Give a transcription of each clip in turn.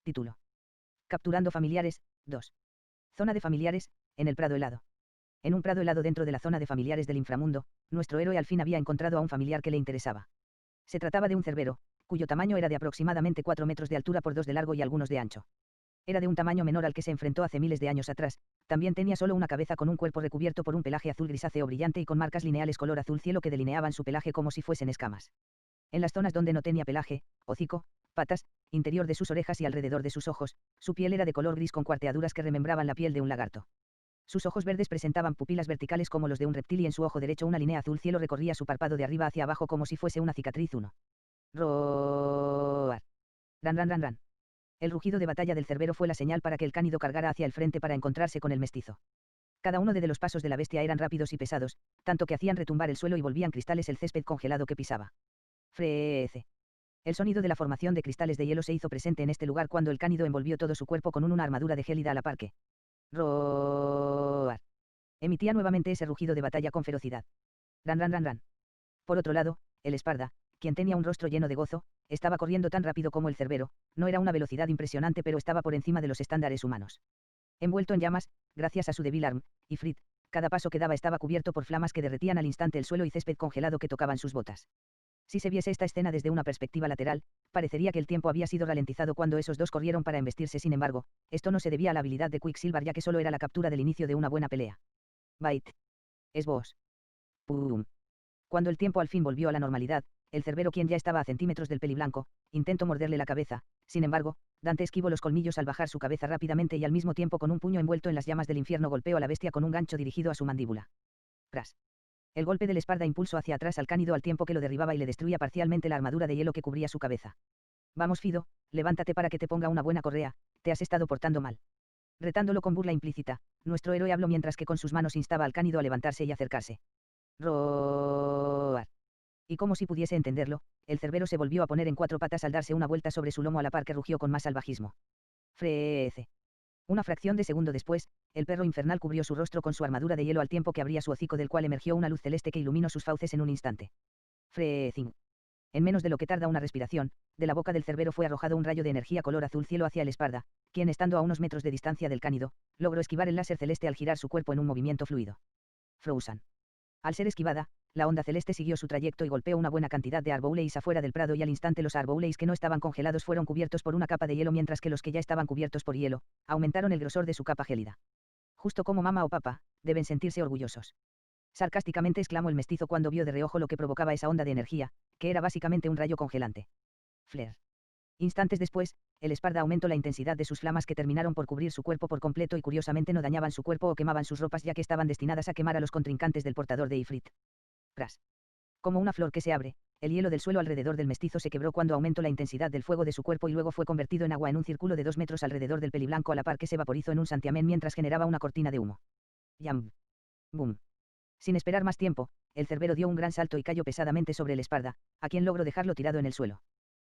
Título. Capturando familiares, 2. Zona de familiares, en el prado helado. En un prado helado dentro de la zona de familiares del inframundo, nuestro héroe al fin había encontrado a un familiar que le interesaba. Se trataba de un cerbero, cuyo tamaño era de aproximadamente 4 metros de altura por 2 de largo y algunos de ancho. Era de un tamaño menor al que se enfrentó hace miles de años atrás, también tenía solo una cabeza con un cuerpo recubierto por un pelaje azul grisáceo brillante y con marcas lineales color azul cielo que delineaban su pelaje como si fuesen escamas. En las zonas donde no tenía pelaje, hocico, patas, interior de sus orejas y alrededor de sus ojos, su piel era de color gris con cuarteaduras que remembraban la piel de un lagarto. Sus ojos verdes presentaban pupilas verticales como los de un reptil y en su ojo derecho una línea azul cielo recorría su párpado de arriba hacia abajo como si fuese una cicatriz 1. Roar. Ran ran ran ran. El rugido de batalla del cerbero fue la señal para que el cánido cargara hacia el frente para encontrarse con el mestizo. Cada uno de los pasos de la bestia eran rápidos y pesados, tanto que hacían retumbar el suelo y volvían cristales el césped congelado que pisaba. Frece. El sonido de la formación de cristales de hielo se hizo presente en este lugar cuando el cánido envolvió todo su cuerpo con una armadura de gélida a la par que. Roar. Emitía nuevamente ese rugido de batalla con ferocidad. Ran ran ran ran. Por otro lado, el Esparda, quien tenía un rostro lleno de gozo, estaba corriendo tan rápido como el cerbero, no era una velocidad impresionante pero estaba por encima de los estándares humanos. Envuelto en llamas, gracias a su débil arm, Ifrit, cada paso que daba estaba cubierto por flamas que derretían al instante el suelo y césped congelado que tocaban sus botas. Si se viese esta escena desde una perspectiva lateral, parecería que el tiempo había sido ralentizado cuando esos dos corrieron para embestirse. Sin embargo, esto no se debía a la habilidad de Quicksilver ya que solo era la captura del inicio de una buena pelea. Bite. Es vos. Pum. Cuando el tiempo al fin volvió a la normalidad, el cerbero, quien ya estaba a centímetros del peliblanco, intentó morderle la cabeza. Sin embargo, Dante esquivó los colmillos al bajar su cabeza rápidamente y al mismo tiempo con un puño envuelto en las llamas del infierno golpeó a la bestia con un gancho dirigido a su mandíbula. Tras. El golpe del Esparda impulsó hacia atrás al cánido al tiempo que lo derribaba y le destruía parcialmente la armadura de hielo que cubría su cabeza. Vamos Fido, levántate para que te ponga una buena correa, te has estado portando mal. Retándolo con burla implícita, nuestro héroe habló mientras que con sus manos instaba al cánido a levantarse y acercarse. Roar. Y como si pudiese entenderlo, el cerbero se volvió a poner en 4 patas al darse una vuelta sobre su lomo a la par que rugió con más salvajismo. Frece. Una fracción de segundo después, el perro infernal cubrió su rostro con su armadura de hielo al tiempo que abría su hocico del cual emergió una luz celeste que iluminó sus fauces en un instante. Frecing. En menos de lo que tarda una respiración, de la boca del cerbero fue arrojado un rayo de energía color azul cielo hacia el Esparda, quien estando a unos metros de distancia del cánido, logró esquivar el láser celeste al girar su cuerpo en un movimiento fluido. Frozen. Al ser esquivada, la onda celeste siguió su trayecto y golpeó una buena cantidad de arbouleis afuera del prado y al instante los arbouleis que no estaban congelados fueron cubiertos por una capa de hielo mientras que los que ya estaban cubiertos por hielo, aumentaron el grosor de su capa gélida. Justo como mamá o papá, deben sentirse orgullosos. Sarcásticamente exclamó el mestizo cuando vio de reojo lo que provocaba esa onda de energía, que era básicamente un rayo congelante. Flare. Instantes después, el Esparda aumentó la intensidad de sus flamas que terminaron por cubrir su cuerpo por completo y curiosamente no dañaban su cuerpo o quemaban sus ropas ya que estaban destinadas a quemar a los contrincantes del portador de Ifrit. Crash. Como una flor que se abre, el hielo del suelo alrededor del mestizo se quebró cuando aumentó la intensidad del fuego de su cuerpo y luego fue convertido en agua en un círculo de 2 metros alrededor del peliblanco a la par que se vaporizó en un santiamén mientras generaba una cortina de humo. Yam. Boom. Sin esperar más tiempo, el cerbero dio un gran salto y cayó pesadamente sobre el Esparda, a quien logró dejarlo tirado en el suelo.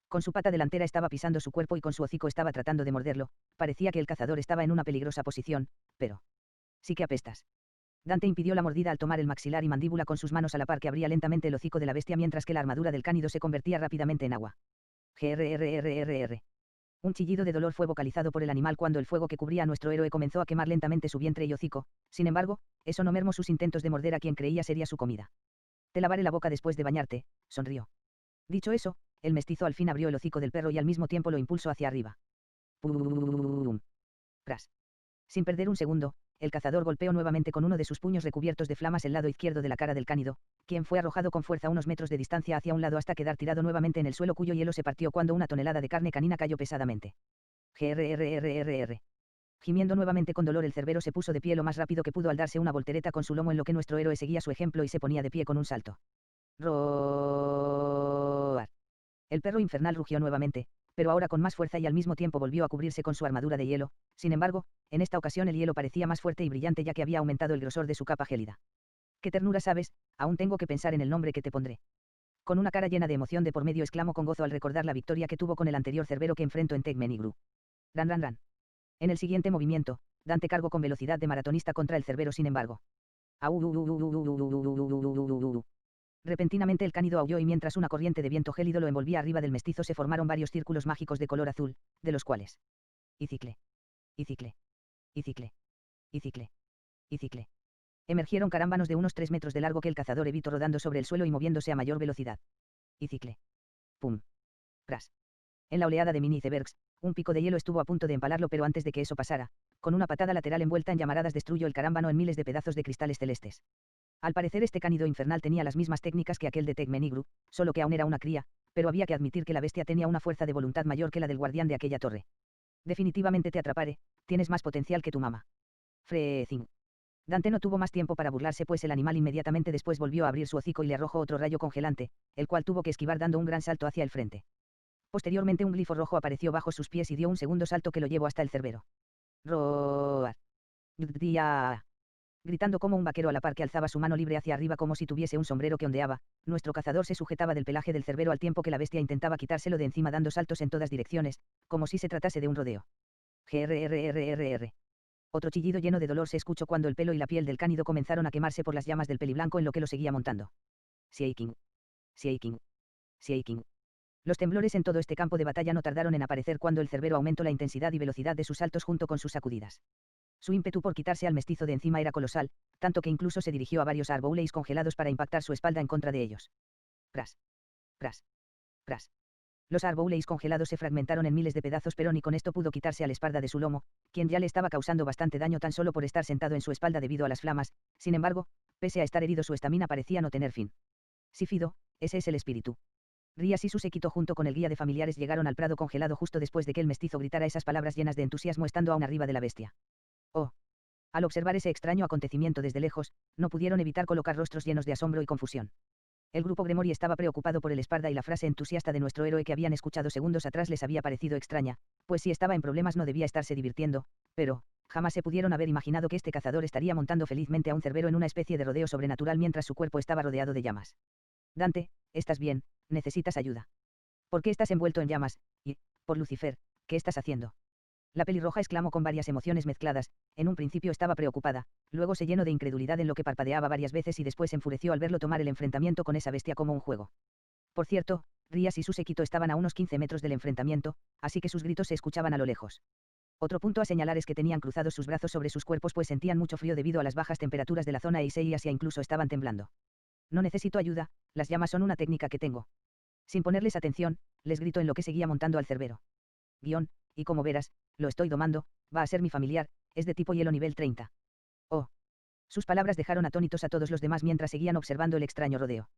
Con su pata delantera estaba pisando su cuerpo y con su hocico estaba tratando de morderlo, parecía que el cazador estaba en una peligrosa posición, pero... Sí que apestas. Dante impidió la mordida al tomar el maxilar y mandíbula con sus manos a la par que abría lentamente el hocico de la bestia mientras que la armadura del cánido se convertía rápidamente en agua. Grrrrrrr. Un chillido de dolor fue vocalizado por el animal cuando el fuego que cubría a nuestro héroe comenzó a quemar lentamente su vientre y hocico, sin embargo, eso no mermó sus intentos de morder a quien creía sería su comida. Te lavaré la boca después de bañarte, sonrió. Dicho eso, el mestizo al fin abrió el hocico del perro y al mismo tiempo lo impulsó hacia arriba. ¡Pum! Crash. Sin perder un segundo, el cazador golpeó nuevamente con uno de sus puños recubiertos de flamas el lado izquierdo de la cara del cánido, quien fue arrojado con fuerza unos metros de distancia hacia un lado hasta quedar tirado nuevamente en el suelo cuyo hielo se partió cuando una tonelada de carne canina cayó pesadamente. Grrrrrrr. Gimiendo nuevamente con dolor el cerbero se puso de pie lo más rápido que pudo al darse una voltereta con su lomo en lo que nuestro héroe seguía su ejemplo y se ponía de pie con un salto. Roar. El perro infernal rugió nuevamente, pero ahora con más fuerza y al mismo tiempo volvió a cubrirse con su armadura de hielo. Sin embargo, en esta ocasión el hielo parecía más fuerte y brillante ya que había aumentado el grosor de su capa gélida. ¡Qué ternura! Sabes, aún tengo que pensar en el nombre que te pondré. Con una cara llena de emoción de por medio exclamó con gozo al recordar la victoria que tuvo con el anterior cerbero que enfrentó en Tegmen y Gru. Ran ran ran. En el siguiente movimiento, Dante cargó con velocidad de maratonista contra el cerbero sin embargo. Repentinamente el cánido aulló y mientras una corriente de viento gélido lo envolvía arriba del mestizo se formaron varios círculos mágicos de color azul, de los cuales Y cicle. Y cicle. Y cicle. Y cicle. Y cicle. Emergieron carámbanos de unos 3 metros de largo que el cazador evitó rodando sobre el suelo y moviéndose a mayor velocidad. Y cicle. Pum. Crash. En la oleada de mini icebergs, un pico de hielo estuvo a punto de empalarlo, pero antes de que eso pasara, con una patada lateral envuelta en llamaradas destruyó el carámbano en miles de pedazos de cristales celestes. Al parecer este cánido infernal tenía las mismas técnicas que aquel de Tegmenigru, solo que aún era una cría, pero había que admitir que la bestia tenía una fuerza de voluntad mayor que la del guardián de aquella torre. Definitivamente te atraparé, tienes más potencial que tu mamá. Freezing. Dante no tuvo más tiempo para burlarse, pues el animal inmediatamente después volvió a abrir su hocico y le arrojó otro rayo congelante, el cual tuvo que esquivar dando un gran salto hacia el frente. Posteriormente un glifo rojo apareció bajo sus pies y dio un segundo salto que lo llevó hasta el cerbero. Roar. Día. Gritando como un vaquero a la par que alzaba su mano libre hacia arriba como si tuviese un sombrero que ondeaba, nuestro cazador se sujetaba del pelaje del cerbero al tiempo que la bestia intentaba quitárselo de encima dando saltos en todas direcciones, como si se tratase de un rodeo. Grrrrrr. Otro chillido lleno de dolor se escuchó cuando el pelo y la piel del cánido comenzaron a quemarse por las llamas del peliblanco en lo que lo seguía montando. Shaking. Shaking. Shaking. Los temblores en todo este campo de batalla no tardaron en aparecer cuando el cerbero aumentó la intensidad y velocidad de sus saltos junto con sus sacudidas. Su ímpetu por quitarse al mestizo de encima era colosal, tanto que incluso se dirigió a varios arbouleis congelados para impactar su espalda en contra de ellos. Crash. Crash. Crash. Los arbouleis congelados se fragmentaron en miles de pedazos, pero ni con esto pudo quitarse al espalda de su lomo, quien ya le estaba causando bastante daño tan solo por estar sentado en su espalda debido a las flamas. Sin embargo, pese a estar herido, su estamina parecía no tener fin. Sífido, ese es el espíritu. Rías y su séquito junto con el guía de familiares llegaron al prado congelado justo después de que el mestizo gritara esas palabras llenas de entusiasmo estando aún arriba de la bestia. Oh. Al observar ese extraño acontecimiento desde lejos, no pudieron evitar colocar rostros llenos de asombro y confusión. El grupo Gremori estaba preocupado por el Esparda y la frase entusiasta de nuestro héroe que habían escuchado segundos atrás les había parecido extraña, pues si estaba en problemas no debía estarse divirtiendo, pero jamás se pudieron haber imaginado que este cazador estaría montando felizmente a un cerbero en una especie de rodeo sobrenatural mientras su cuerpo estaba rodeado de llamas. Dante, ¿estás bien? ¿Necesitas ayuda? ¿Por qué estás envuelto en llamas? Y, por Lucifer, ¿qué estás haciendo? La pelirroja exclamó con varias emociones mezcladas. En un principio estaba preocupada, luego se llenó de incredulidad en lo que parpadeaba varias veces y después se enfureció al verlo tomar el enfrentamiento con esa bestia como un juego. Por cierto, Rías y su séquito estaban a unos 15 metros del enfrentamiento, así que sus gritos se escuchaban a lo lejos. Otro punto a señalar es que tenían cruzados sus brazos sobre sus cuerpos pues sentían mucho frío debido a las bajas temperaturas de la zona y Asia incluso estaban temblando. No necesito ayuda, las llamas son una técnica que tengo. Sin ponerles atención, les gritó en lo que seguía montando al cerbero. Guión, y como verás, lo estoy domando, va a ser mi familiar, es de tipo hielo nivel 30. Oh. Sus palabras dejaron atónitos a todos los demás mientras seguían observando el extraño rodeo.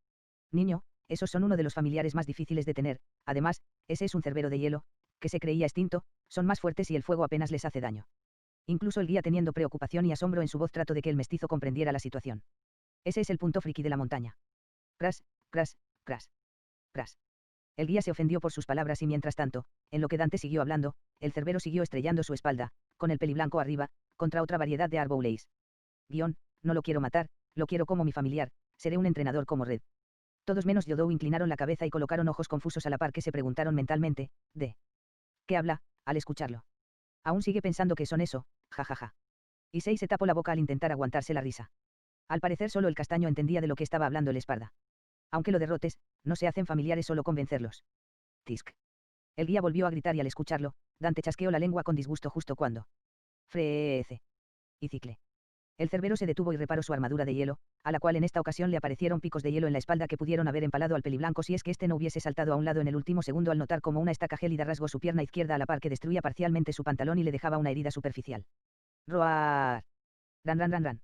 Niño, esos son uno de los familiares más difíciles de tener, además, ese es un cerbero de hielo, que se creía extinto, son más fuertes y el fuego apenas les hace daño. Incluso el guía teniendo preocupación y asombro en su voz trató de que el mestizo comprendiera la situación. Ese es el punto friki de la montaña. Crash, crash, crash, crash. El guía se ofendió por sus palabras y mientras tanto, en lo que Dante siguió hablando, el cerbero siguió estrellando su espalda, con el peliblanco arriba, contra otra variedad de arbouleis. Guión, no lo quiero matar, lo quiero como mi familiar, seré un entrenador como Red. Todos menos Yodou inclinaron la cabeza y colocaron ojos confusos a la par que se preguntaron mentalmente, ¿de qué habla? Al escucharlo. Aún sigue pensando que son eso, jajaja. Issei se tapó la boca al intentar aguantarse la risa. Al parecer solo el castaño entendía de lo que estaba hablando el Esparda. Aunque lo derrotes, no se hacen familiares solo con vencerlos. Tisk. El guía volvió a gritar y al escucharlo, Dante chasqueó la lengua con disgusto justo cuando. Freece. Y cicle. El cerbero se detuvo y reparó su armadura de hielo, a la cual en esta ocasión le aparecieron picos de hielo en la espalda que pudieron haber empalado al peliblanco si es que éste no hubiese saltado a un lado en el último segundo al notar como una estaca gélida rasgó su pierna izquierda a la par que destruía parcialmente su pantalón y le dejaba una herida superficial. Roar. Ran ran ran ran.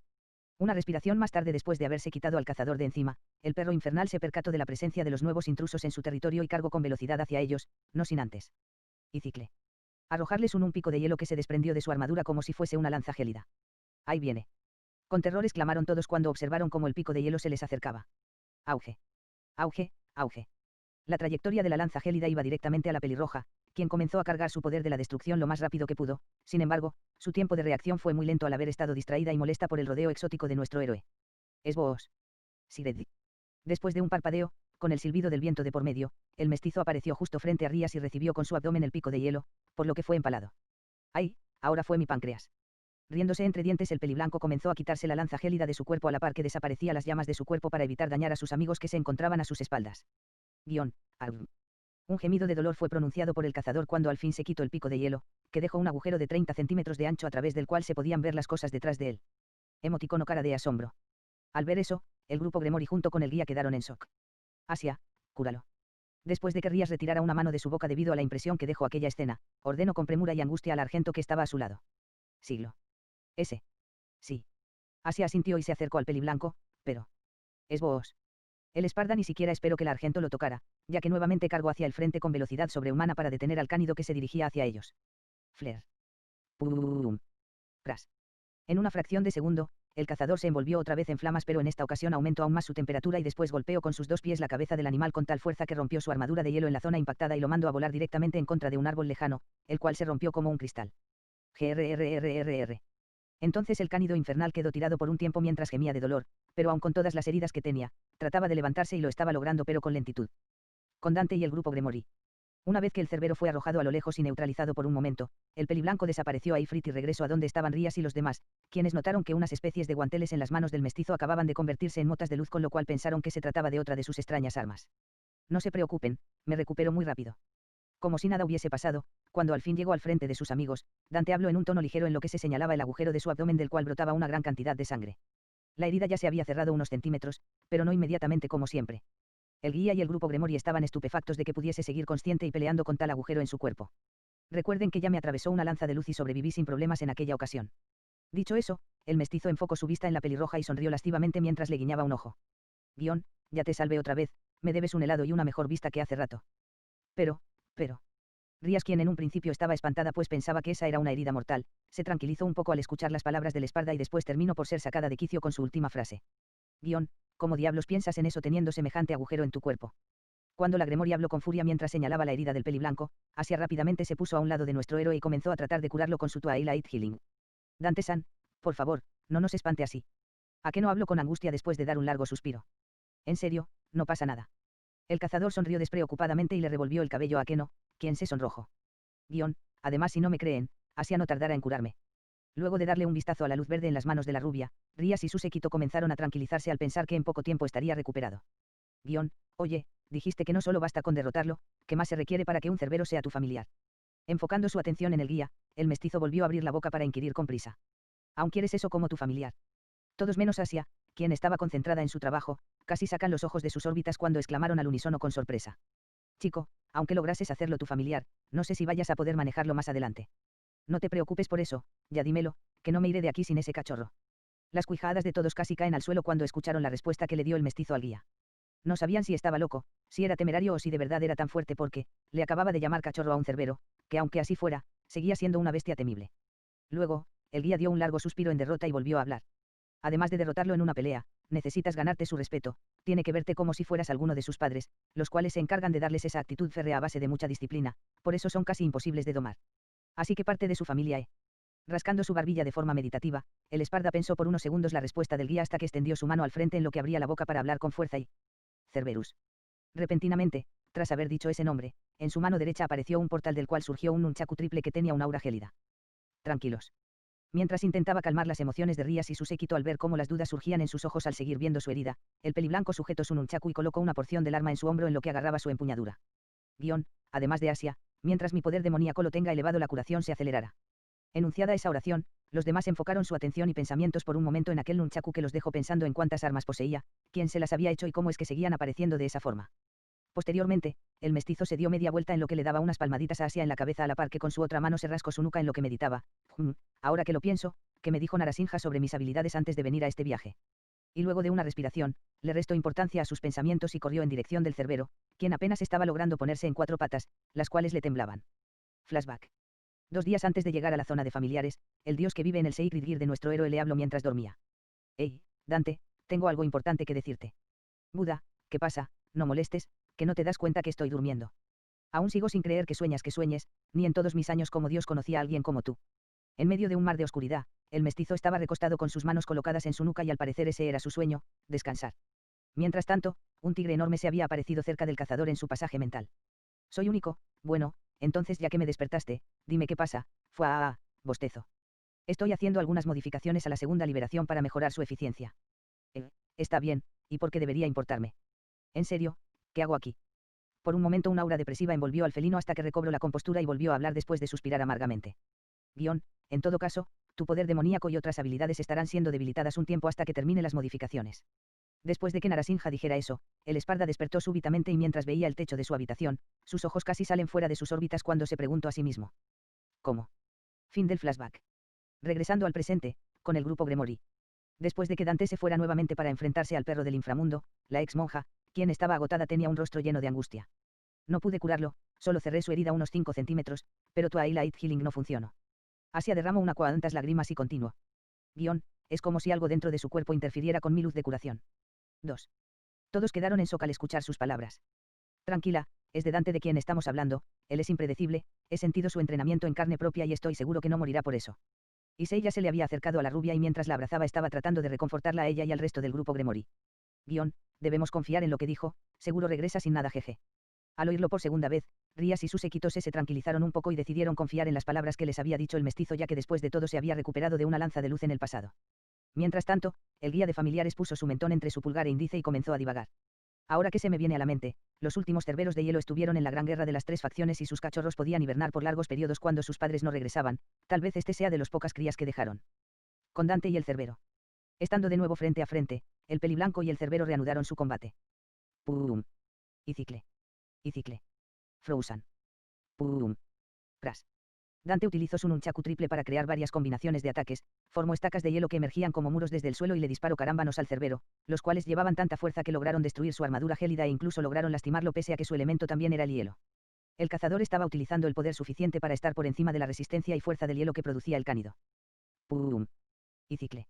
Una respiración más tarde después de haberse quitado al cazador de encima, el perro infernal se percató de la presencia de los nuevos intrusos en su territorio y cargó con velocidad hacia ellos, no sin antes. Y cicle. Arrojarles un pico de hielo que se desprendió de su armadura como si fuese una lanza gélida. Ahí viene. Con terror exclamaron todos cuando observaron cómo el pico de hielo se les acercaba. Auge. Auge, auge. La trayectoria de la lanza gélida iba directamente a la pelirroja, quien comenzó a cargar su poder de la destrucción lo más rápido que pudo. Sin embargo, su tiempo de reacción fue muy lento al haber estado distraída y molesta por el rodeo exótico de nuestro héroe. Es vos. Sired. Después de un parpadeo, con el silbido del viento de por medio, el mestizo apareció justo frente a Rías y recibió con su abdomen el pico de hielo, por lo que fue empalado. ¡Ay! Ahora fue mi páncreas. Riéndose entre dientes el peliblanco comenzó a quitarse la lanza gélida de su cuerpo a la par que desaparecía las llamas de su cuerpo para evitar dañar a sus amigos que se encontraban a sus espaldas. Guión. Un gemido de dolor fue pronunciado por el cazador cuando al fin se quitó el pico de hielo, que dejó un agujero de 30 centímetros de ancho a través del cual se podían ver las cosas detrás de él. Emoticono cara de asombro. Al ver eso, el grupo Gremori junto con el guía quedaron en shock. Asia, cúralo. Después de que Rías retirara una mano de su boca debido a la impresión que dejó aquella escena, ordenó con premura y angustia al argento que estaba a su lado. Siglo. Ese. Sí. Asia asintió y se acercó al peliblanco, pero... Es vos. El Esparda ni siquiera esperó que el argento lo tocara, ya que nuevamente cargó hacia el frente con velocidad sobrehumana para detener al cánido que se dirigía hacia ellos. Flair. Pum. Crash. En una fracción de segundo, el cazador se envolvió otra vez en flamas, pero en esta ocasión aumentó aún más su temperatura y después golpeó con sus dos pies la cabeza del animal con tal fuerza que rompió su armadura de hielo en la zona impactada y lo mandó a volar directamente en contra de un árbol lejano, el cual se rompió como un cristal. Grrrrrr. Entonces el cánido infernal quedó tirado por un tiempo mientras gemía de dolor, pero aun con todas las heridas que tenía, trataba de levantarse y lo estaba logrando pero con lentitud. Con Dante y el grupo Gremori. Una vez que el cerbero fue arrojado a lo lejos y neutralizado por un momento, el peliblanco desapareció a Ifrit y regresó a donde estaban Rías y los demás, quienes notaron que unas especies de guanteles en las manos del mestizo acababan de convertirse en motas de luz, con lo cual pensaron que se trataba de otra de sus extrañas armas. No se preocupen, me recupero muy rápido. Como si nada hubiese pasado, cuando al fin llegó al frente de sus amigos, Dante habló en un tono ligero en lo que se señalaba el agujero de su abdomen del cual brotaba una gran cantidad de sangre. La herida ya se había cerrado unos centímetros, pero no inmediatamente como siempre. El guía y el grupo Gremori estaban estupefactos de que pudiese seguir consciente y peleando con tal agujero en su cuerpo. Recuerden que ya me atravesó una lanza de luz y sobreviví sin problemas en aquella ocasión. Dicho eso, el mestizo enfocó su vista en la pelirroja y sonrió lascivamente mientras le guiñaba un ojo. Ya te salvé otra vez, me debes un helado y una mejor vista que hace rato. Pero. Rías, quien en un principio estaba espantada pues pensaba que esa era una herida mortal, se tranquilizó un poco al escuchar las palabras del Esparda y después terminó por ser sacada de quicio con su última frase. ¿Cómo diablos piensas en eso teniendo semejante agujero en tu cuerpo? Cuando la Gremori habló con furia mientras señalaba la herida del peliblanco, Asia rápidamente se puso a un lado de nuestro héroe y comenzó a tratar de curarlo con su Twilight Healing. Dante-san, por favor, no nos espante así. ¿A qué no hablo con angustia después de dar un largo suspiro? En serio, no pasa nada. El cazador sonrió despreocupadamente y le revolvió el cabello a Keno, quien se sonrojó. Además, si no me creen, Asia no tardará en curarme. Luego de darle un vistazo a la luz verde en las manos de la rubia, Rías y su séquito comenzaron a tranquilizarse al pensar que en poco tiempo estaría recuperado. Oye, dijiste que no solo basta con derrotarlo, ¿qué más se requiere para que un cerbero sea tu familiar? Enfocando su atención en el guía, el mestizo volvió a abrir la boca para inquirir con prisa. ¿Aún quieres eso como tu familiar? Todos menos Asia, quien estaba concentrada en su trabajo, casi sacan los ojos de sus órbitas cuando exclamaron al unísono con sorpresa. Chico, aunque lograses hacerlo tu familiar, no sé si vayas a poder manejarlo más adelante. No te preocupes por eso, ya dímelo, que no me iré de aquí sin ese cachorro. Las cuijadas de todos casi caen al suelo cuando escucharon la respuesta que le dio el mestizo al guía. No sabían si estaba loco, si era temerario o si de verdad era tan fuerte porque, le acababa de llamar cachorro a un cerbero, que aunque así fuera, seguía siendo una bestia temible. Luego, el guía dio un largo suspiro en derrota y volvió a hablar. Además de derrotarlo en una pelea, necesitas ganarte su respeto, tiene que verte como si fueras alguno de sus padres, los cuales se encargan de darles esa actitud férrea a base de mucha disciplina, por eso son casi imposibles de domar. Así que parte de su familia. Rascando su barbilla de forma meditativa, el Esparda pensó por unos segundos la respuesta del guía hasta que extendió su mano al frente en lo que abría la boca para hablar con fuerza y... Cerberus. Repentinamente, tras haber dicho ese nombre, en su mano derecha apareció un portal del cual surgió un nunchaku triple que tenía un aura gélida. Tranquilos. Mientras intentaba calmar las emociones de Rías y su séquito al ver cómo las dudas surgían en sus ojos al seguir viendo su herida, el peliblanco sujetó su nunchaku y colocó una porción del arma en su hombro en lo que agarraba su empuñadura. Además de Asia, mientras mi poder demoníaco lo tenga elevado la curación se acelerará. Enunciada esa oración, los demás enfocaron su atención y pensamientos por un momento en aquel nunchaku que los dejó pensando en cuántas armas poseía, quién se las había hecho y cómo es que seguían apareciendo de esa forma. Posteriormente, el mestizo se dio media vuelta en lo que le daba unas palmaditas a Asia en la cabeza a la par que con su otra mano se rascó su nuca en lo que meditaba. Ahora que lo pienso, ¿qué me dijo Narasimha sobre mis habilidades antes de venir a este viaje? Y luego de una respiración, le restó importancia a sus pensamientos y corrió en dirección del cerbero, quien apenas estaba logrando ponerse en cuatro patas, las cuales le temblaban. Flashback. 2 días antes de llegar a la zona de familiares, el dios que vive en el Sacred Gear de nuestro héroe le habló mientras dormía. Hey, Dante, tengo algo importante que decirte. Buda, ¿qué pasa? No molestes, que no te das cuenta que estoy durmiendo. Aún sigo sin creer que sueñes, ni en todos mis años como Dios conocí a alguien como tú. En medio de un mar de oscuridad, el mestizo estaba recostado con sus manos colocadas en su nuca y al parecer ese era su sueño, descansar. Mientras tanto, un tigre enorme se había aparecido cerca del cazador en su pasaje mental. Soy único, bueno, entonces ya que me despertaste, dime qué pasa, bostezo. Estoy haciendo algunas modificaciones a la segunda liberación para mejorar su eficiencia. Está bien, ¿y por qué debería importarme? En serio, ¿qué hago aquí? Por un momento una aura depresiva envolvió al felino hasta que recobró la compostura y volvió a hablar después de suspirar amargamente. En todo caso, tu poder demoníaco y otras habilidades estarán siendo debilitadas un tiempo hasta que termine las modificaciones. Después de que Narasimha dijera eso, el Esparda despertó súbitamente y mientras veía el techo de su habitación, sus ojos casi salen fuera de sus órbitas cuando se preguntó a sí mismo. ¿Cómo? Fin del flashback. Regresando al presente, con el grupo Gremory. Después de que Dante se fuera nuevamente para enfrentarse al perro del inframundo, la ex monja, quien estaba agotada, tenía un rostro lleno de angustia. No pude curarlo, solo cerré su herida unos 5 centímetros, pero Twilight Healing no funcionó. Asia derramó una cuantas lágrimas y continuó. Es como si algo dentro de su cuerpo interfiriera con mi luz de curación. 2. Todos quedaron en shock al escuchar sus palabras. Tranquila, es de Dante de quien estamos hablando, él es impredecible, he sentido su entrenamiento en carne propia y estoy seguro que no morirá por eso. Issei ya se le había acercado a la rubia y mientras la abrazaba estaba tratando de reconfortarla a ella y al resto del grupo Gremory. Debemos confiar en lo que dijo, seguro regresa sin nada jeje. Al oírlo por segunda vez, Rías y sus Sekitose se tranquilizaron un poco y decidieron confiar en las palabras que les había dicho el mestizo, ya que después de todo se había recuperado de una lanza de luz en el pasado. Mientras tanto, el guía de familiares puso su mentón entre su pulgar e índice y comenzó a divagar. Ahora que se me viene a la mente, los últimos cerberos de hielo estuvieron en la gran guerra de las 3 facciones y sus cachorros podían hibernar por largos periodos cuando sus padres no regresaban, tal vez este sea de los pocas crías que dejaron. Con Dante y el cerbero. Estando de nuevo frente a frente, el peliblanco y el cerbero reanudaron su combate. Pum. Y cicle. Y cicle. Frozen. Pum. Crash. Dante utilizó su nunchaku triple para crear varias combinaciones de ataques, formó estacas de hielo que emergían como muros desde el suelo y le disparó carámbanos al cerbero, los cuales llevaban tanta fuerza que lograron destruir su armadura gélida e incluso lograron lastimarlo pese a que su elemento también era el hielo. El cazador estaba utilizando el poder suficiente para estar por encima de la resistencia y fuerza del hielo que producía el cánido. Pum. Y cicle.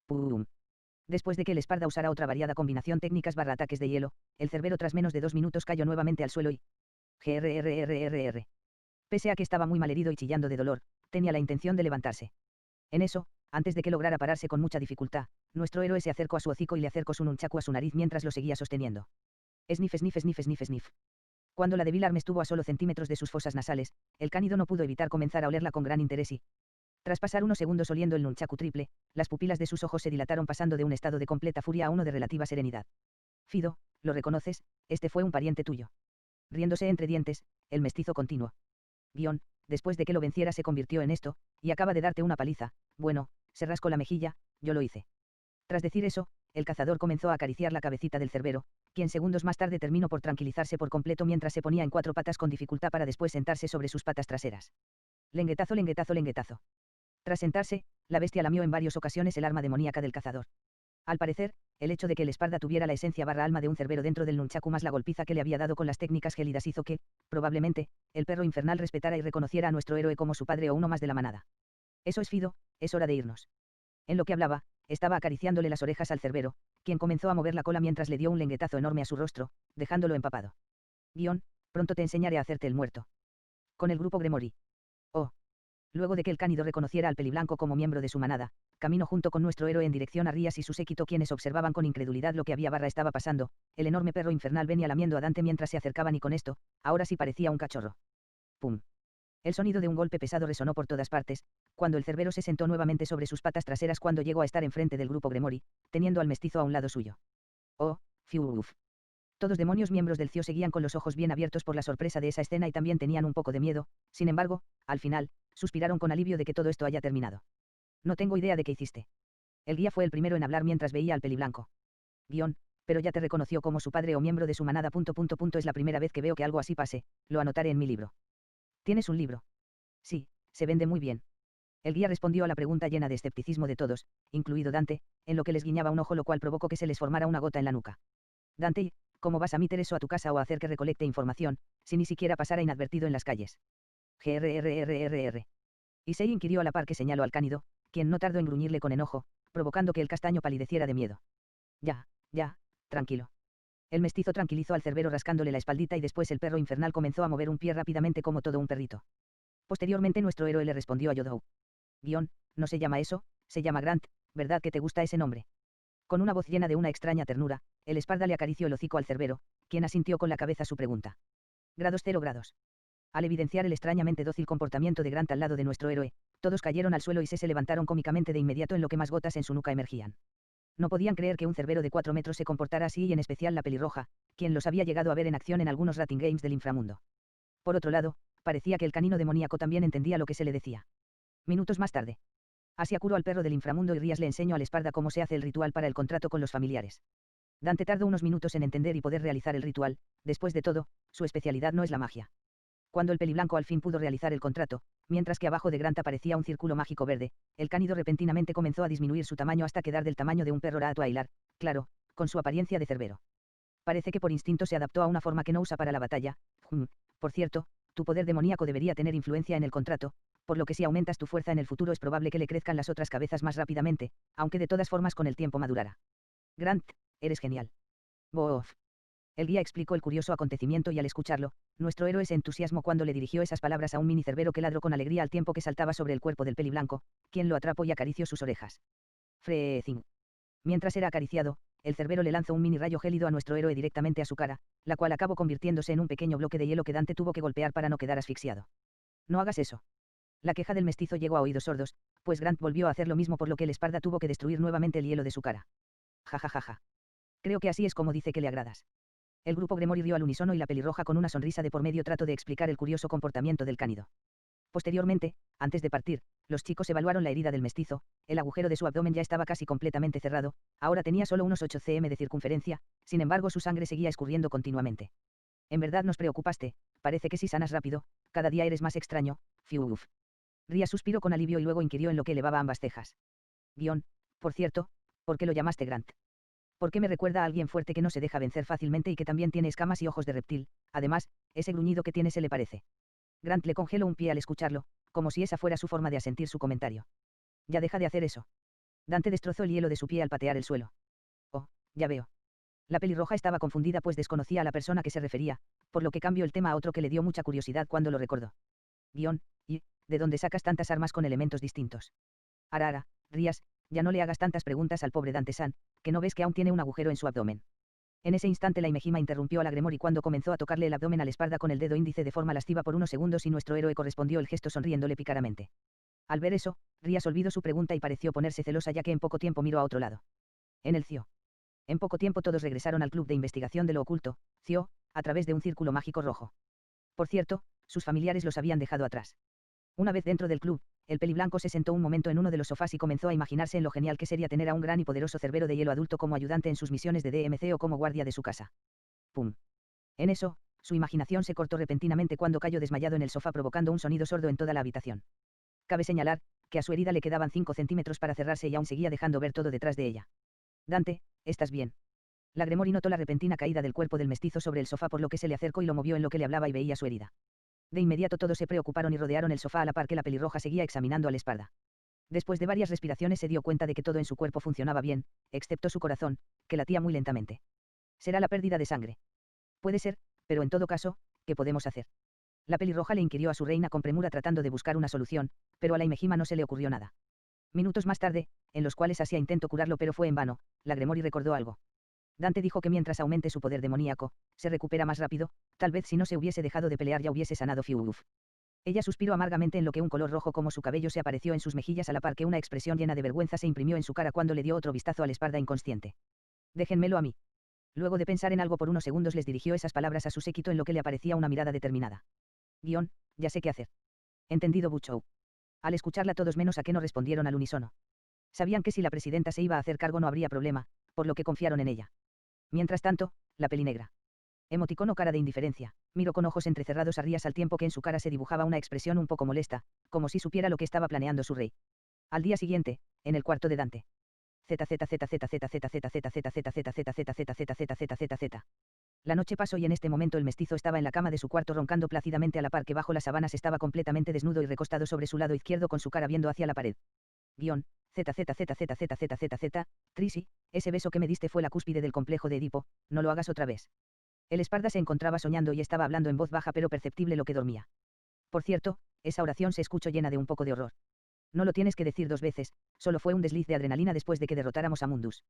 Pum. Después de que el Esparda usara otra variada combinación técnicas barra ataques de hielo, el cerbero tras menos de 2 minutos cayó nuevamente al suelo y... grrrrrr. Pese a que estaba muy malherido y chillando de dolor, tenía la intención de levantarse. En eso, antes de que lograra pararse con mucha dificultad, nuestro héroe se acercó a su hocico y le acercó su nunchaku a su nariz mientras lo seguía sosteniendo. Sniff, sniff, sniff, sniff, sniff. Cuando la débil arma estuvo a solo centímetros de sus fosas nasales, el cánido no pudo evitar comenzar a olerla con gran interés y... Tras pasar unos segundos oliendo el nunchaku triple, las pupilas de sus ojos se dilataron pasando de un estado de completa furia a uno de relativa serenidad. Fido, ¿lo reconoces? Este fue un pariente tuyo. Riéndose entre dientes, el mestizo continuó. Después de que lo venciera se convirtió en esto, y acaba de darte una paliza, bueno, se rascó la mejilla, yo lo hice. Tras decir eso, el cazador comenzó a acariciar la cabecita del cerbero, quien segundos más tarde terminó por tranquilizarse por completo mientras se ponía en 4 patas con dificultad para después sentarse sobre sus patas traseras. Lenguetazo, lenguetazo, lenguetazo. Tras sentarse, la bestia lamió en varias ocasiones el arma demoníaca del cazador. Al parecer, el hecho de que el Esparda tuviera la esencia barra alma de un cerbero dentro del nunchaku más la golpiza que le había dado con las técnicas gélidas hizo que, probablemente, el perro infernal respetara y reconociera a nuestro héroe como su padre o uno más de la manada. Eso es Fido, es hora de irnos. En lo que hablaba, estaba acariciándole las orejas al cerbero, quien comenzó a mover la cola mientras le dio un lenguetazo enorme a su rostro, dejándolo empapado. Pronto te enseñaré a hacerte el muerto. Con el grupo Gremory. Oh. Luego de que el cánido reconociera al peliblanco como miembro de su manada, caminó junto con nuestro héroe en dirección a Rías y su séquito, quienes observaban con incredulidad lo que estaba pasando. El enorme perro infernal venía lamiendo a Dante mientras se acercaban y con esto, ahora sí parecía un cachorro. Pum. El sonido de un golpe pesado resonó por todas partes, cuando el cerbero se sentó nuevamente sobre sus patas traseras cuando llegó a estar enfrente del grupo Gremory, teniendo al mestizo a un lado suyo. Oh, fiuf. Todos demonios miembros del CIO seguían con los ojos bien abiertos por la sorpresa de esa escena y también tenían un poco de miedo, sin embargo, al final, suspiraron con alivio de que todo esto haya terminado. No tengo idea de qué hiciste. El guía fue el primero en hablar mientras veía al peliblanco. Pero ya te reconoció como su padre o miembro de su manada. Es la primera vez que veo que algo así pase, lo anotaré en mi libro. ¿Tienes un libro? Sí, se vende muy bien. El guía respondió a la pregunta llena de escepticismo de todos, incluido Dante, en lo que les guiñaba un ojo, lo cual provocó que se les formara una gota en la nuca. Dante, ¿cómo vas a meter eso a tu casa o a hacer que recolecte información, si ni siquiera pasara inadvertido en las calles? Grrrrrr. Issei inquirió a la par que señaló al cánido, quien no tardó en gruñirle con enojo, provocando que el castaño palideciera de miedo. Ya, tranquilo. El mestizo tranquilizó al cerbero rascándole la espaldita y después el perro infernal comenzó a mover un pie rápidamente como todo un perrito. Posteriormente nuestro héroe le respondió a Yodou. No se llama eso, se llama Grant, ¿verdad que te gusta ese nombre? Con una voz llena de una extraña ternura, el Esparda le acarició el hocico al cerbero, quien asintió con la cabeza su pregunta. Grados 0 grados. Al evidenciar el extrañamente dócil comportamiento de Grant al lado de nuestro héroe, todos cayeron al suelo y se levantaron cómicamente de inmediato en lo que más gotas en su nuca emergían. No podían creer que un cerbero de 4 metros se comportara así y en especial la pelirroja, quien los había llegado a ver en acción en algunos Rating Games del inframundo. Por otro lado, parecía que el canino demoníaco también entendía lo que se le decía. Minutos más tarde. Asia curó al perro del inframundo y Rías le enseñó al Esparda cómo se hace el ritual para el contrato con los familiares. Dante tardó unos minutos en entender y poder realizar el ritual, después de todo, su especialidad no es la magia. Cuando el peliblanco al fin pudo realizar el contrato, mientras que abajo de Grant aparecía un círculo mágico verde, el cánido repentinamente comenzó a disminuir su tamaño hasta quedar del tamaño de un perro Rottweiler, claro, con su apariencia de cerbero. Parece que por instinto se adaptó a una forma que no usa para la batalla. Por cierto, tu poder demoníaco debería tener influencia en el contrato, por lo que si aumentas tu fuerza en el futuro es probable que le crezcan las otras cabezas más rápidamente, aunque de todas formas con el tiempo madurará. Grant, eres genial. Bof. El guía explicó el curioso acontecimiento y al escucharlo, nuestro héroe se entusiasmó cuando le dirigió esas palabras a un mini cerbero que ladró con alegría al tiempo que saltaba sobre el cuerpo del peliblanco, quien lo atrapó y acarició sus orejas. Freezing. Mientras era acariciado, el cerbero le lanzó un mini rayo gélido a nuestro héroe directamente a su cara, la cual acabó convirtiéndose en un pequeño bloque de hielo que Dante tuvo que golpear para no quedar asfixiado. No hagas eso. La queja del mestizo llegó a oídos sordos, pues Grant volvió a hacer lo mismo por lo que el Esparda tuvo que destruir nuevamente el hielo de su cara. Ja ja ja ja. Creo que así es como dice que le agradas. El grupo Gremori rió al unísono y la pelirroja con una sonrisa de por medio trató de explicar el curioso comportamiento del cánido. Posteriormente, antes de partir, los chicos evaluaron la herida del mestizo, el agujero de su abdomen ya estaba casi completamente cerrado, ahora tenía solo unos 8 cm de circunferencia, sin embargo su sangre seguía escurriendo continuamente. En verdad nos preocupaste, parece que si sanas rápido, cada día eres más extraño, fiuf. Ría suspiró con alivio y luego inquirió en lo que elevaba ambas cejas. Por cierto, ¿por qué lo llamaste Grant? Porque me recuerda a alguien fuerte que no se deja vencer fácilmente y que también tiene escamas y ojos de reptil, además, ese gruñido que tiene se le parece. Grant le congeló un pie al escucharlo, como si esa fuera su forma de asentir su comentario. Ya deja de hacer eso. Dante destrozó el hielo de su pie al patear el suelo. Oh, ya veo. La pelirroja estaba confundida pues desconocía a la persona que se refería, por lo que cambió el tema a otro que le dio mucha curiosidad cuando lo recordó. ¿Y de dónde sacas tantas armas con elementos distintos? Ara, Rías, ya no le hagas tantas preguntas al pobre Dante-san, que no ves que aún tiene un agujero en su abdomen. En ese instante la Imejima interrumpió a la Gremori cuando comenzó a tocarle el abdomen al Esparda con el dedo índice de forma lasciva por unos segundos y nuestro héroe correspondió el gesto sonriéndole pícaramente. Al ver eso, Rías olvidó su pregunta y pareció ponerse celosa ya que en poco tiempo miró a otro lado. En el CIO. En poco tiempo todos regresaron al club de investigación de lo oculto, CIO, a través de un círculo mágico rojo. Por cierto, sus familiares los habían dejado atrás. Una vez dentro del club, el peliblanco se sentó un momento en uno de los sofás y comenzó a imaginarse en lo genial que sería tener a un gran y poderoso cerbero de hielo adulto como ayudante en sus misiones de DMC o como guardia de su casa. ¡Pum! En eso, su imaginación se cortó repentinamente cuando cayó desmayado en el sofá provocando un sonido sordo en toda la habitación. Cabe señalar, que a su herida le quedaban 5 centímetros para cerrarse y aún seguía dejando ver todo detrás de ella. Dante, ¿estás bien? La Gremori notó la repentina caída del cuerpo del mestizo sobre el sofá por lo que se le acercó y lo movió en lo que le hablaba y veía su herida. De inmediato todos se preocuparon y rodearon el sofá a la par que la pelirroja seguía examinando al Esparda. Después de varias respiraciones se dio cuenta de que todo en su cuerpo funcionaba bien, excepto su corazón, que latía muy lentamente. Será la pérdida de sangre. Puede ser, pero en todo caso, ¿qué podemos hacer? La pelirroja le inquirió a su reina con premura tratando de buscar una solución, pero a la Imejima no se le ocurrió nada. Minutos más tarde, en los cuales Asia intentó curarlo pero fue en vano, la Gremori recordó algo. Dante dijo que mientras aumente su poder demoníaco, se recupera más rápido, tal vez si no se hubiese dejado de pelear ya hubiese sanado Fiuf. Ella suspiró amargamente en lo que un color rojo como su cabello se apareció en sus mejillas a la par que una expresión llena de vergüenza se imprimió en su cara cuando le dio otro vistazo al Esparda inconsciente. Déjenmelo a mí. Luego de pensar en algo por unos segundos les dirigió esas palabras a su séquito en lo que le aparecía una mirada determinada. Ya sé qué hacer. Entendido Buchou. Al escucharla todos menos a que no respondieron al unísono. Sabían que si la presidenta se iba a hacer cargo no habría problema, por lo que confiaron en ella. Mientras tanto, la pelinegra. Emoticono cara de indiferencia, miró con ojos entrecerrados a Rías al tiempo que en su cara se dibujaba una expresión un poco molesta, como si supiera lo que estaba planeando su rey. Al día siguiente, en el cuarto de Dante. La noche pasó y en este momento el mestizo estaba en la cama de su cuarto roncando plácidamente a la par que bajo las sábanas estaba completamente desnudo y recostado sobre su lado izquierdo con su cara viendo hacia la pared. Trisi, ese beso que me diste fue la cúspide del complejo de Edipo, no lo hagas otra vez. El Esparda se encontraba soñando y estaba hablando en voz baja pero perceptible lo que dormía. Por cierto, esa oración se escuchó llena de un poco de horror. No lo tienes que decir 2 veces, solo fue un desliz de adrenalina después de que derrotáramos a Mundus.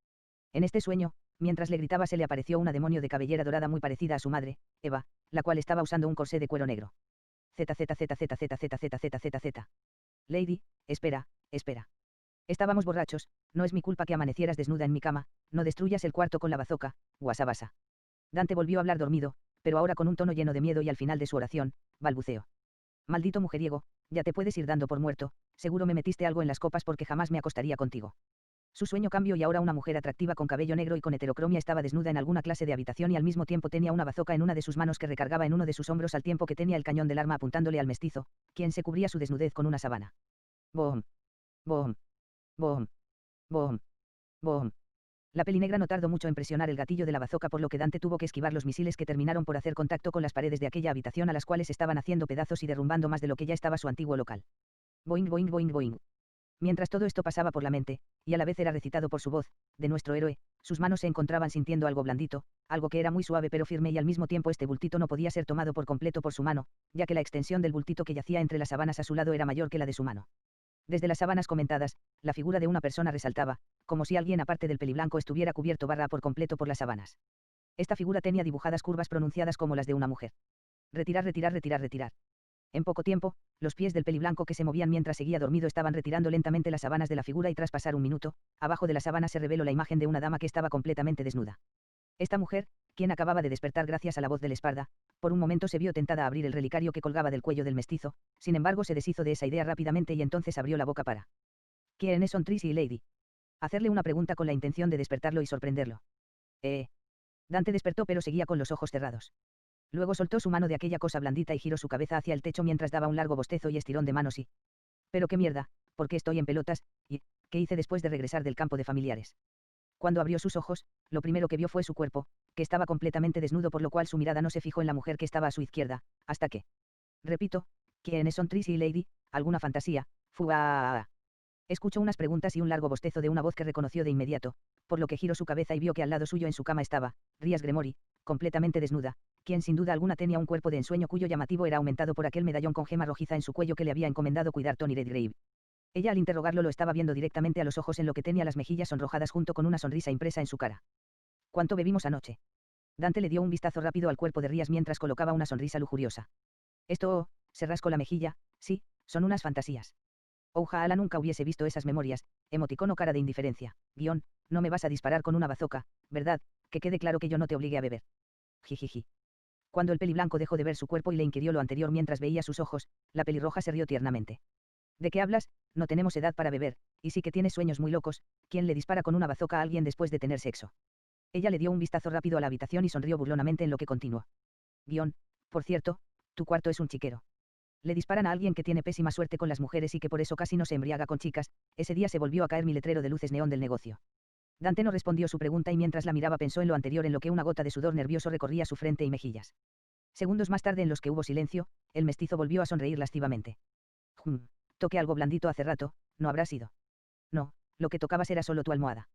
En este sueño, mientras le gritaba se le apareció una demonio de cabellera dorada muy parecida a su madre, Eva, la cual estaba usando un corsé de cuero negro. Lady, espera. Estábamos borrachos, no es mi culpa que amanecieras desnuda en mi cama, no destruyas el cuarto con la bazooka, guasabasa. Dante volvió a hablar dormido, pero ahora con un tono lleno de miedo y al final de su oración, balbuceó. Maldito mujeriego, ya te puedes ir dando por muerto, seguro me metiste algo en las copas porque jamás me acostaría contigo. Su sueño cambió y ahora una mujer atractiva con cabello negro y con heterocromia estaba desnuda en alguna clase de habitación y al mismo tiempo tenía una bazooka en una de sus manos que recargaba en uno de sus hombros al tiempo que tenía el cañón del arma apuntándole al mestizo, quien se cubría su desnudez con una sábana. Boom. Boom. Boom. Boom. Boom. La pelinegra no tardó mucho en presionar el gatillo de la bazooka por lo que Dante tuvo que esquivar los misiles que terminaron por hacer contacto con las paredes de aquella habitación a las cuales estaban haciendo pedazos y derrumbando más de lo que ya estaba su antiguo local. Boing, boing, boing, boing. Mientras todo esto pasaba por la mente, y a la vez era recitado por su voz, de nuestro héroe, sus manos se encontraban sintiendo algo blandito, algo que era muy suave pero firme y al mismo tiempo este bultito no podía ser tomado por completo por su mano, ya que la extensión del bultito que yacía entre las sábanas a su lado era mayor que la de su mano. Desde las sábanas comentadas, la figura de una persona resaltaba, como si alguien aparte del peliblanco estuviera cubierto barra por completo por las sábanas. Esta figura tenía dibujadas curvas pronunciadas como las de una mujer. Retirar, retirar, retirar, retirar. En poco tiempo, los pies del peliblanco que se movían mientras seguía dormido estaban retirando lentamente las sábanas de la figura y tras pasar un minuto, abajo de la sábana se reveló la imagen de una dama que estaba completamente desnuda. Esta mujer, quien acababa de despertar gracias a la voz del espalda, por un momento se vio tentada a abrir el relicario que colgaba del cuello del mestizo, sin embargo se deshizo de esa idea rápidamente y entonces abrió la boca para. ¿Quiénes son Tracy y Lady? Hacerle una pregunta con la intención de despertarlo y sorprenderlo. Dante despertó pero seguía con los ojos cerrados. Luego soltó su mano de aquella cosa blandita y giró su cabeza hacia el techo mientras daba un largo bostezo y estirón de manos y... Pero qué mierda, ¿por qué estoy en pelotas? ¿Y qué hice después de regresar del campo de familiares? Cuando abrió sus ojos, lo primero que vio fue su cuerpo, que estaba completamente desnudo por lo cual su mirada no se fijó en la mujer que estaba a su izquierda, hasta que... Repito, ¿quiénes son Tracy y Lady? ¿Alguna fantasía? Fua. Escuchó unas preguntas y un largo bostezo de una voz que reconoció de inmediato, por lo que giró su cabeza y vio que al lado suyo en su cama estaba, Rías Gremory, completamente desnuda, quien sin duda alguna tenía un cuerpo de ensueño cuyo llamativo era aumentado por aquel medallón con gema rojiza en su cuello que le había encomendado cuidar Tony Redgrave. Ella al interrogarlo lo estaba viendo directamente a los ojos en lo que tenía las mejillas sonrojadas junto con una sonrisa impresa en su cara. ¿Cuánto bebimos anoche? Dante le dio un vistazo rápido al cuerpo de Rías mientras colocaba una sonrisa lujuriosa. Esto, se rascó la mejilla, sí, son unas fantasías. Ojalá nunca hubiese visto esas memorias, emoticono cara de indiferencia, guión, no me vas a disparar con una bazooka, ¿verdad? Que quede claro que yo no te obligué a beber. Jijiji. Cuando el peliblanco dejó de ver su cuerpo y le inquirió lo anterior mientras veía sus ojos, la pelirroja se rió tiernamente. ¿De qué hablas? No tenemos edad para beber, y sí que tienes sueños muy locos, ¿quién le dispara con una bazooka a alguien después de tener sexo? Ella le dio un vistazo rápido a la habitación y sonrió burlonamente en lo que continuó. Guión, por cierto, tu cuarto es un chiquero. Le disparan a alguien que tiene pésima suerte con las mujeres y que por eso casi no se embriaga con chicas, ese día se volvió a caer mi letrero de luces neón del negocio. Dante no respondió su pregunta y mientras la miraba pensó en lo anterior en lo que una gota de sudor nervioso recorría su frente y mejillas. Segundos más tarde en los que hubo silencio, el mestizo volvió a sonreír lascivamente. Toqué algo blandito hace rato, ¿no habrá sido? No, lo que tocabas era solo tu almohada.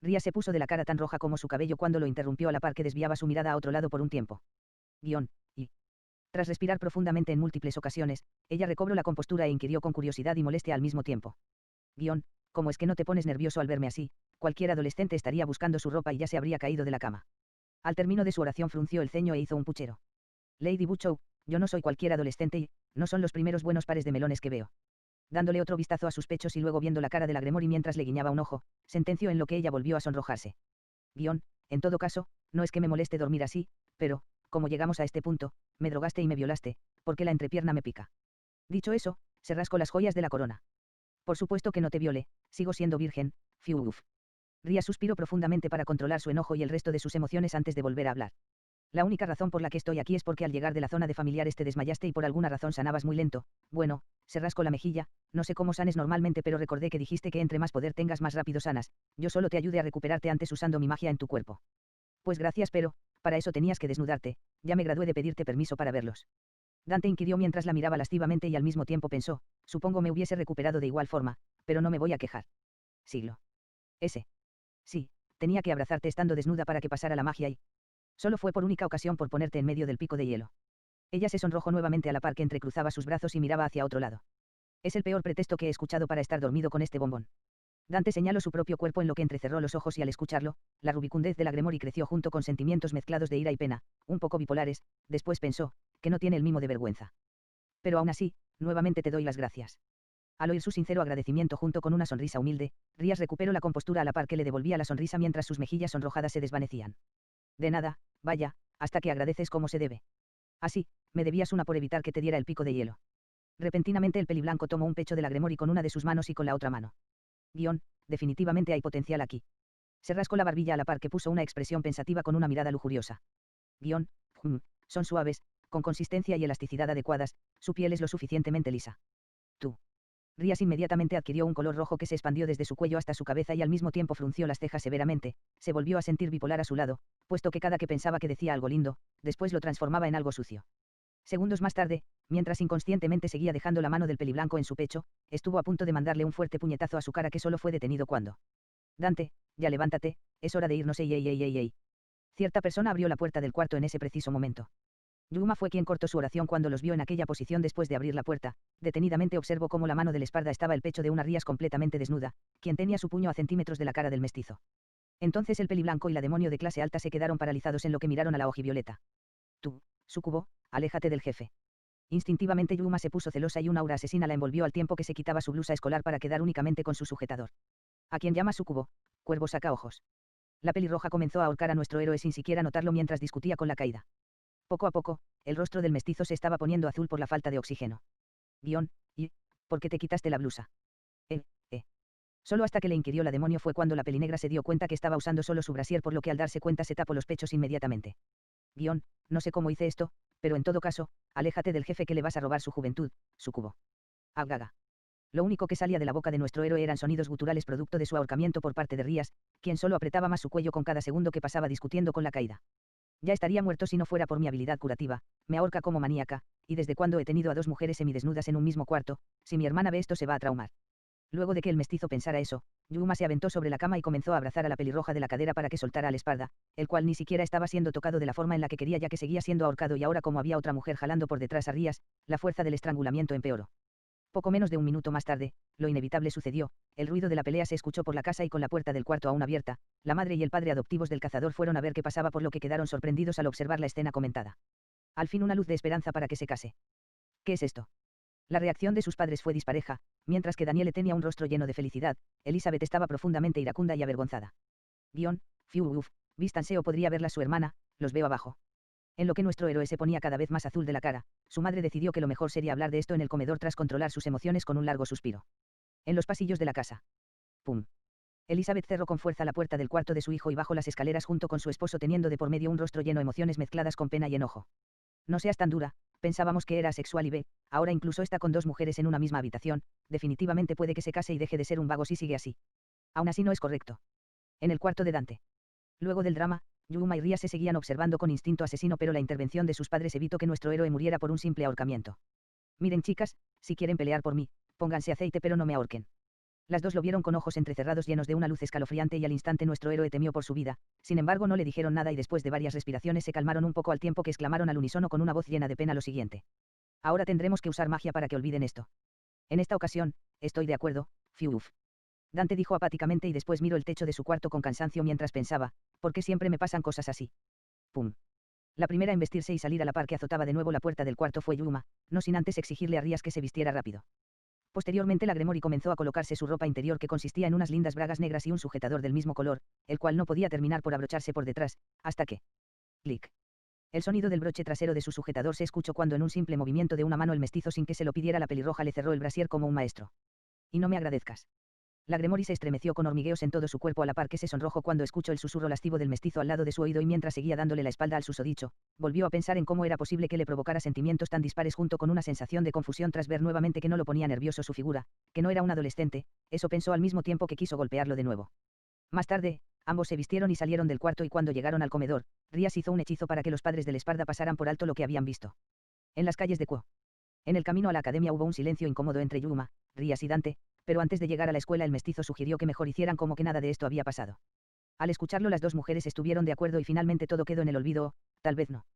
Ría se puso de la cara tan roja como su cabello cuando lo interrumpió a la par que desviaba su mirada a otro lado por un tiempo. Y... Tras respirar profundamente en múltiples ocasiones, ella recobró la compostura e inquirió con curiosidad y molestia al mismo tiempo. ¿Cómo es que no te pones nervioso al verme así? Cualquier adolescente estaría buscando su ropa y ya se habría caído de la cama. Al término de su oración frunció el ceño e hizo un puchero. Lady Butchow, yo no soy cualquier adolescente y, no son los primeros buenos pares de melones que veo. Dándole otro vistazo a sus pechos y luego viendo la cara de la Gremory mientras le guiñaba un ojo, sentenció en lo que ella volvió a sonrojarse. En todo caso, no es que me moleste dormir así, pero, como llegamos a este punto, me drogaste y me violaste, porque la entrepierna me pica. Dicho eso, se rascó las joyas de la corona. Por supuesto que no te violé, sigo siendo virgen, fiuf. Ría suspiró profundamente para controlar su enojo y el resto de sus emociones antes de volver a hablar. La única razón por la que estoy aquí es porque al llegar de la zona de familiares te desmayaste y por alguna razón sanabas muy lento. Bueno, se rascó la mejilla, no sé cómo sanes normalmente pero recordé que dijiste que entre más poder tengas más rápido sanas, yo solo te ayude a recuperarte antes usando mi magia en tu cuerpo. Pues gracias pero, para eso tenías que desnudarte, ya me gradué de pedirte permiso para verlos. Dante inquirió mientras la miraba lascivamente y al mismo tiempo pensó, supongo me hubiese recuperado de igual forma, pero no me voy a quejar. Siglo. Ese. Sí, tenía que abrazarte estando desnuda para que pasara la magia y... Solo fue por única ocasión por ponerte en medio del pico de hielo. Ella se sonrojó nuevamente a la par que entrecruzaba sus brazos y miraba hacia otro lado. Es el peor pretexto que he escuchado para estar dormido con este bombón. Dante señaló su propio cuerpo en lo que entrecerró los ojos y al escucharlo, la rubicundez de la Gremory creció junto con sentimientos mezclados de ira y pena, un poco bipolares, después pensó, que no tiene el mimo de vergüenza. Pero aún así, nuevamente te doy las gracias. Al oír su sincero agradecimiento junto con una sonrisa humilde, Rías recuperó la compostura a la par que le devolvía la sonrisa mientras sus mejillas sonrojadas se desvanecían. De nada, vaya, hasta que agradeces como se debe. Así, me debías una por evitar que te diera el pico de hielo. Repentinamente el peliblanco tomó un pecho de la Gremori con una de sus manos y con la otra mano. Definitivamente hay potencial aquí. Se rascó la barbilla a la par que puso una expresión pensativa con una mirada lujuriosa. Guión, son suaves, con consistencia y elasticidad adecuadas, su piel es lo suficientemente lisa. Tú. Rías inmediatamente adquirió un color rojo que se expandió desde su cuello hasta su cabeza y al mismo tiempo frunció las cejas severamente, se volvió a sentir bipolar a su lado, puesto que cada que pensaba que decía algo lindo, después lo transformaba en algo sucio. Segundos más tarde, mientras inconscientemente seguía dejando la mano del peliblanco en su pecho, estuvo a punto de mandarle un fuerte puñetazo a su cara que solo fue detenido cuando. Dante, ya levántate, es hora de irnos. Ey. Cierta persona abrió la puerta del cuarto en ese preciso momento. Yuma fue quien cortó su oración cuando los vio en aquella posición después de abrir la puerta. Detenidamente observó cómo la mano del espalda estaba el pecho de una Rías completamente desnuda, quien tenía su puño a centímetros de la cara del mestizo. Entonces el peliblanco y la demonio de clase alta se quedaron paralizados en lo que miraron a la ojivioleta. Tú, sucubo, aléjate del jefe. Instintivamente Yuma se puso celosa y una aura asesina la envolvió al tiempo que se quitaba su blusa escolar para quedar únicamente con su sujetador. ¿A quién llama sucubo? Cuervo saca ojos. La pelirroja comenzó a ahorcar a nuestro héroe sin siquiera notarlo mientras discutía con la caída. Poco a poco, el rostro del mestizo se estaba poniendo azul por la falta de oxígeno. ¿Y por qué te quitaste la blusa? Solo hasta que le inquirió la demonio fue cuando la pelinegra se dio cuenta que estaba usando solo su brasier, por lo que al darse cuenta se tapó los pechos inmediatamente. No sé cómo hice esto, pero en todo caso, aléjate del jefe que le vas a robar su juventud, sucubo. Agaga. Lo único que salía de la boca de nuestro héroe eran sonidos guturales producto de su ahorcamiento por parte de Rías, quien solo apretaba más su cuello con cada segundo que pasaba discutiendo con la caída. Ya estaría muerto si no fuera por mi habilidad curativa, me ahorca como maníaca, y desde cuando he tenido a dos mujeres semidesnudas en un mismo cuarto, si mi hermana ve esto se va a traumar. Luego de que el mestizo pensara eso, Yuma se aventó sobre la cama y comenzó a abrazar a la pelirroja de la cadera para que soltara al espalda, el cual ni siquiera estaba siendo tocado de la forma en la que quería ya que seguía siendo ahorcado y ahora como había otra mujer jalando por detrás a Rías, la fuerza del estrangulamiento empeoró. Poco menos de un minuto más tarde, lo inevitable sucedió, el ruido de la pelea se escuchó por la casa y con la puerta del cuarto aún abierta, la madre y el padre adoptivos del cazador fueron a ver qué pasaba, por lo que quedaron sorprendidos al observar la escena comentada. Al fin una luz de esperanza para que se case. ¿Qué es esto? La reacción de sus padres fue dispareja, mientras que tenía un rostro lleno de felicidad, Elizabeth estaba profundamente iracunda y avergonzada. Vístanse o podría verla su hermana, los veo abajo. En lo que nuestro héroe se ponía cada vez más azul de la cara, su madre decidió que lo mejor sería hablar de esto en el comedor tras controlar sus emociones con un largo suspiro. En los pasillos de la casa. ¡Pum! Elizabeth cerró con fuerza la puerta del cuarto de su hijo y bajó las escaleras junto con su esposo teniendo de por medio un rostro lleno de emociones mezcladas con pena y enojo. No seas tan dura, pensábamos que era asexual y ahora incluso está con dos mujeres en una misma habitación, definitivamente puede que se case y deje de ser un vago si sigue así. Aún así no es correcto. En el cuarto de Dante. Luego del drama, Yuma y Ria se seguían observando con instinto asesino, pero la intervención de sus padres evitó que nuestro héroe muriera por un simple ahorcamiento. Miren chicas, si quieren pelear por mí, pónganse aceite pero no me ahorquen. Las dos lo vieron con ojos entrecerrados llenos de una luz escalofriante y al instante nuestro héroe temió por su vida, sin embargo no le dijeron nada y después de varias respiraciones se calmaron un poco al tiempo que exclamaron al unísono con una voz llena de pena lo siguiente. Ahora tendremos que usar magia para que olviden esto. En esta ocasión, estoy de acuerdo, Fiuf. Dante dijo apáticamente y después miró el techo de su cuarto con cansancio mientras pensaba, ¿por qué siempre me pasan cosas así? Pum. La primera en vestirse y salir a la par que azotaba de nuevo la puerta del cuarto fue Yuma, no sin antes exigirle a Rías que se vistiera rápido. Posteriormente la Gremori comenzó a colocarse su ropa interior que consistía en unas lindas bragas negras y un sujetador del mismo color, el cual no podía terminar por abrocharse por detrás, hasta que... Clic. El sonido del broche trasero de su sujetador se escuchó cuando en un simple movimiento de una mano el mestizo sin que se lo pidiera la pelirroja le cerró el brasier como un maestro. Y no me agradezcas. La Gremori se estremeció con hormigueos en todo su cuerpo a la par que se sonrojó cuando escuchó el susurro lascivo del mestizo al lado de su oído y mientras seguía dándole la espalda al susodicho, volvió a pensar en cómo era posible que le provocara sentimientos tan dispares junto con una sensación de confusión tras ver nuevamente que no lo ponía nervioso su figura, que no era un adolescente, eso pensó al mismo tiempo que quiso golpearlo de nuevo. Más tarde, ambos se vistieron y salieron del cuarto y cuando llegaron al comedor, Rías hizo un hechizo para que los padres del espalda pasaran por alto lo que habían visto. En las calles de Kuo. En el camino a la academia hubo un silencio incómodo entre Yuma, Rías y Dante, pero antes de llegar a la escuela el mestizo sugirió que mejor hicieran como que nada de esto había pasado. Al escucharlo las dos mujeres estuvieron de acuerdo y finalmente todo quedó en el olvido, o tal vez no.